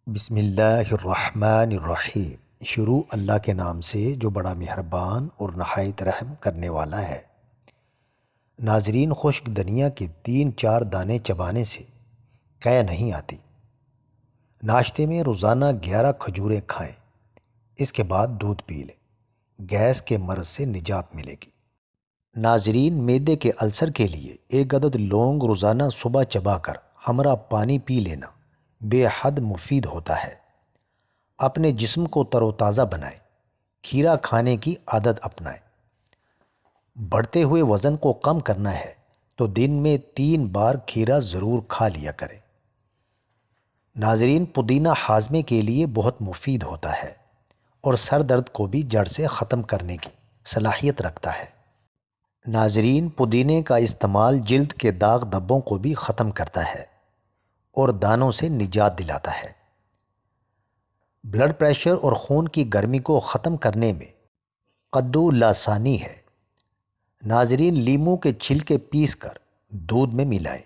بسم اللہ الرحمن الرحیم۔ شروع اللہ کے نام سے جو بڑا مہربان اور نہایت رحم کرنے والا ہے۔ ناظرین، خشک دنیا کے 3-4 دانے چبانے سے قے نہیں آتی۔ ناشتے میں روزانہ 11 کھجوریں کھائیں، اس کے بعد دودھ پی لیں، گیس کے مرض سے نجات ملے گی۔ ناظرین، معدے کے السر کے لیے 1 عدد لونگ روزانہ صبح چبا کر ہمرا پانی پی لینا بے حد مفید ہوتا ہے۔ اپنے جسم کو تر و تازہ بنائیں، کھیرا کھانے کی عادت اپنائیں۔ بڑھتے ہوئے وزن کو کم کرنا ہے تو دن میں 3 بار کھیرا ضرور کھا لیا کریں۔ ناظرین، پودینہ ہاضمے کے لیے بہت مفید ہوتا ہے اور سر درد کو بھی جڑ سے ختم کرنے کی صلاحیت رکھتا ہے۔ ناظرین، پودینے کا استعمال جلد کے داغ دھبوں کو بھی ختم کرتا ہے اور دانوں سے نجات دلاتا ہے۔ بلڈ پریشر اور خون کی گرمی کو ختم کرنے میں قدو لاسانی ہے۔ ناظرین، لیموں کے چھلکے پیس کر دودھ میں ملائیں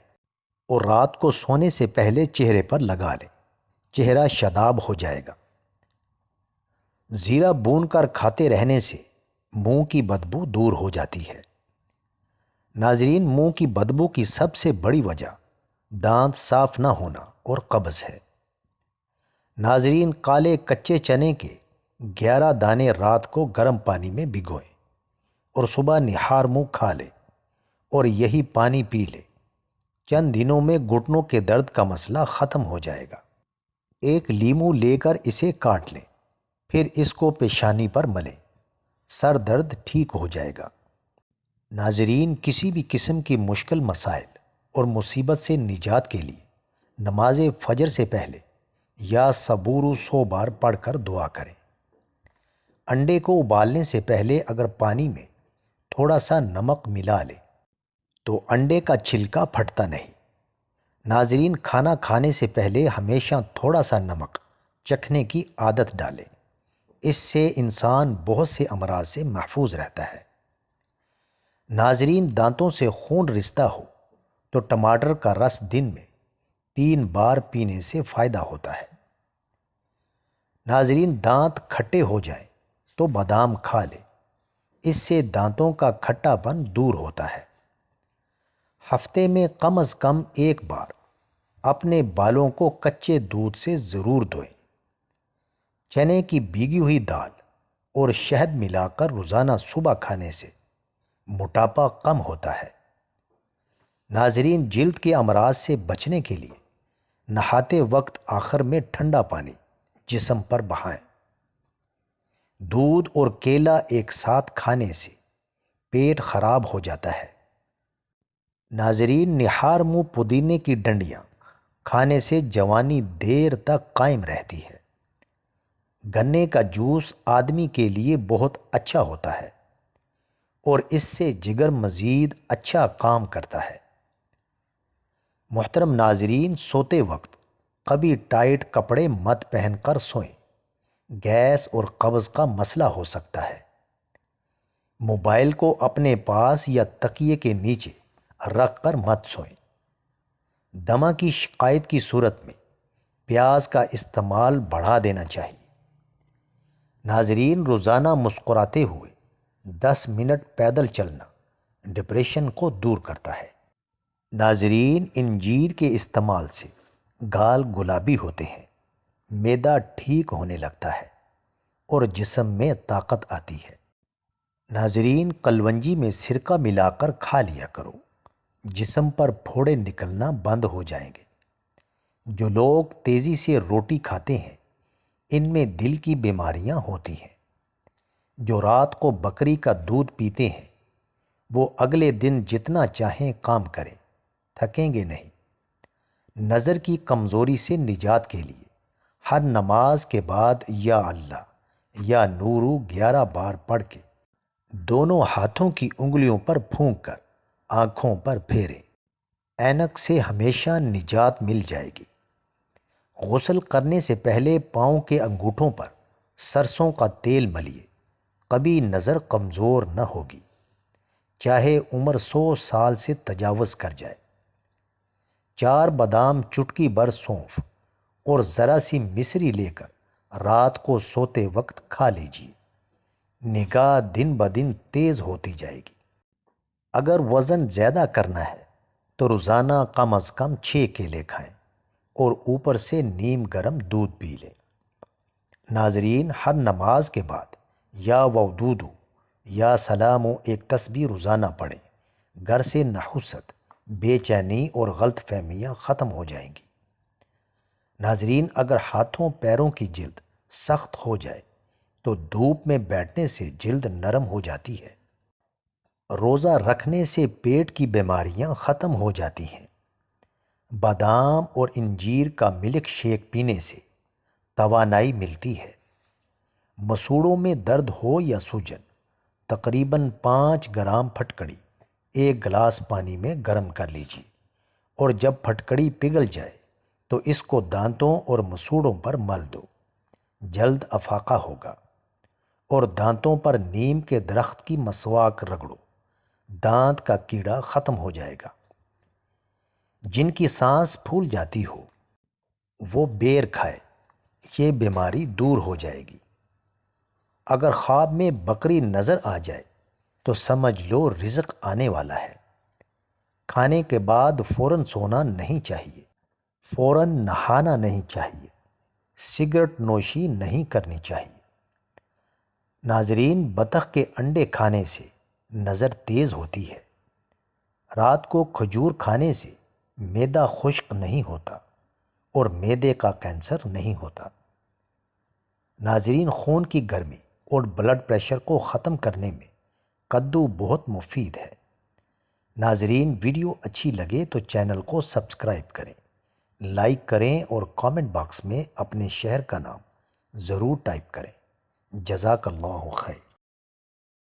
اور رات کو سونے سے پہلے چہرے پر لگا لیں، چہرہ شاداب ہو جائے گا۔ زیرہ بھون کر کھاتے رہنے سے منہ کی بدبو دور ہو جاتی ہے۔ ناظرین، منہ کی بدبو کی سب سے بڑی وجہ دانت صاف نہ ہونا اور قبض ہے۔ ناظرین، کالے کچے چنے کے 11 دانے رات کو گرم پانی میں بھگوئیں اور صبح نہار منہ کھا لیں اور یہی پانی پی لیں۔ چند دنوں میں گھٹنوں کے درد کا مسئلہ ختم ہو جائے گا۔ 1 لیموں لے کر اسے کاٹ لیں، پھر اس کو پیشانی پر ملیں، سر درد ٹھیک ہو جائے گا۔ ناظرین، کسی بھی قسم کی مشکل مسائل اور مصیبت سے نجات کے لیے نماز فجر سے پہلے یا صبور 100 بار پڑھ کر دعا کریں۔ انڈے کو ابالنے سے پہلے اگر پانی میں تھوڑا سا نمک ملا لیں تو انڈے کا چھلکا پھٹتا نہیں۔ ناظرین، کھانا کھانے سے پہلے ہمیشہ تھوڑا سا نمک چکھنے کی عادت ڈالیں، اس سے انسان بہت سے امراض سے محفوظ رہتا ہے۔ ناظرین، دانتوں سے خون رستا ہو تو ٹماٹر کا رس دن میں 3 بار پینے سے فائدہ ہوتا ہے۔ ناظرین، دانت کھٹے ہو جائیں تو بادام کھا لیں، اس سے دانتوں کا کھٹا پن دور ہوتا ہے۔ ہفتے میں کم از کم 1 بار اپنے بالوں کو کچے دودھ سے ضرور دھوئیں۔ چنے کی بھیگی ہوئی دال اور شہد ملا کر روزانہ صبح کھانے سے موٹاپا کم ہوتا ہے۔ ناظرین، جلد کے امراض سے بچنے کے لیے نہاتے وقت آخر میں ٹھنڈا پانی جسم پر بہائیں۔ دودھ اور کیلا ایک ساتھ کھانے سے پیٹ خراب ہو جاتا ہے۔ ناظرین، نہار منہ پودینے کی ڈنڈیاں کھانے سے جوانی دیر تک قائم رہتی ہے۔ گنے کا جوس آدمی کے لیے بہت اچھا ہوتا ہے اور اس سے جگر مزید اچھا کام کرتا ہے۔ محترم ناظرین، سوتے وقت کبھی ٹائٹ کپڑے مت پہن کر سوئیں، گیس اور قبض کا مسئلہ ہو سکتا ہے۔ موبائل کو اپنے پاس یا تکیے کے نیچے رکھ کر مت سوئیں۔ دمہ کی شکایت کی صورت میں پیاز کا استعمال بڑھا دینا چاہیے۔ ناظرین، روزانہ مسکراتے ہوئے 10 منٹ پیدل چلنا ڈپریشن کو دور کرتا ہے۔ ناظرین، انجیر کے استعمال سے گال گلابی ہوتے ہیں، معدہ ٹھیک ہونے لگتا ہے اور جسم میں طاقت آتی ہے۔ ناظرین، کلونجی میں سرکہ ملا کر کھا لیا کرو، جسم پر پھوڑے نکلنا بند ہو جائیں گے۔ جو لوگ تیزی سے روٹی کھاتے ہیں ان میں دل کی بیماریاں ہوتی ہیں۔ جو رات کو بکری کا دودھ پیتے ہیں وہ اگلے دن جتنا چاہیں کام کریں، تھکیں گے نہیں۔ نظر کی کمزوری سے نجات کے لیے ہر نماز کے بعد یا اللہ یا نورو 11 بار پڑھ کے دونوں ہاتھوں کی انگلیوں پر پھونک کر آنکھوں پر پھیریں، اینک سے ہمیشہ نجات مل جائے گی۔ غسل کرنے سے پہلے پاؤں کے انگوٹھوں پر سرسوں کا تیل ملیے، کبھی نظر کمزور نہ ہوگی، چاہے عمر 100 سال سے تجاوز کر جائے۔ 4 بادام، چٹکی بھر سونف اور ذرا سی مصری لے کر رات کو سوتے وقت کھا لیجیے۔ نگاہ دن بدن تیز ہوتی جائے گی۔ اگر وزن زیادہ کرنا ہے تو روزانہ کم از کم 6 کیلے کھائیں اور اوپر سے نیم گرم دودھ پی لیں۔ ناظرین، ہر نماز کے بعد یا ودودو یا سلامو ایک تسبیح روزانہ پڑھیں۔ گھر سے نحوست، بے چینی اور غلط فہمیاں ختم ہو جائیں گی۔ ناظرین، اگر ہاتھوں پیروں کی جلد سخت ہو جائے تو دھوپ میں بیٹھنے سے جلد نرم ہو جاتی ہے۔ روزہ رکھنے سے پیٹ کی بیماریاں ختم ہو جاتی ہیں۔ بادام اور انجیر کا ملک شیک پینے سے توانائی ملتی ہے۔ مسوڑوں میں درد ہو یا سوجن، تقریباً 5 گرام پھٹکڑی 1 گلاس پانی میں گرم کر لیجیے، اور جب پھٹکڑی پگھل جائے تو اس کو دانتوں اور مسوڑوں پر مل دو۔ جلد افاقہ ہوگا۔ اور دانتوں پر نیم کے درخت کی مسواک رگڑو، دانت کا کیڑا ختم ہو جائے گا۔ جن کی سانس پھول جاتی ہو وہ بیر کھائے، یہ بیماری دور ہو جائے گی۔ اگر خواب میں بکری نظر آ جائے تو سمجھ لو رزق آنے والا ہے۔ کھانے کے بعد فوراً سونا نہیں چاہیے، فوراً نہانا نہیں چاہیے، سگریٹ نوشی نہیں کرنی چاہیے۔ ناظرین، بطخ کے انڈے کھانے سے نظر تیز ہوتی ہے۔ رات کو کھجور کھانے سے معدہ خشک نہیں ہوتا اور معدے کا کینسر نہیں ہوتا۔ ناظرین، خون کی گرمی اور بلڈ پریشر کو ختم کرنے میں کدو بہت مفید ہے۔ ناظرین، ویڈیو اچھی لگے تو چینل کو سبسکرائب کریں، لائک کریں اور کامنٹ باکس میں اپنے شہر کا نام ضرور ٹائپ کریں۔ جزاک اللہ خیر۔